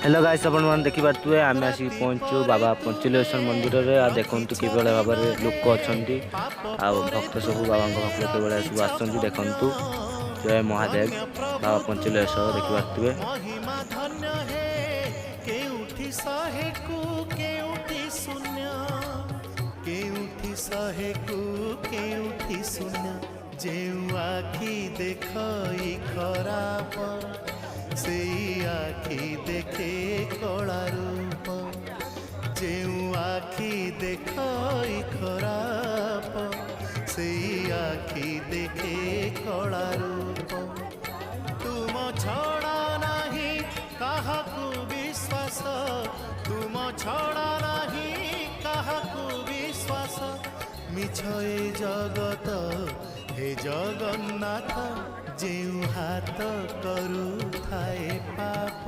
Hello guys अपन मैंने देखी पारे आम आसिक पहुँचु बाबा पंचुलेश्वर मंदिर में आ देखु कि भाव में लोक अच्छा भक्त सब बाबा भक्त के सब आसुँच देखु जय महादेव बाबा पंचुलेश्वर देखी पारे। जेउ आखि देखई खराब से आखि देखे कला रूप जेउ आखि देखई खराब से आखि देखे कला रूप तुम छड़ा नहीं काहाकू विश्वास तुम छड़ा नहीं काहाकू विश्वास मिछ ए जगत हे जगन्नाथ जेउ हाथ करू थाए पाप।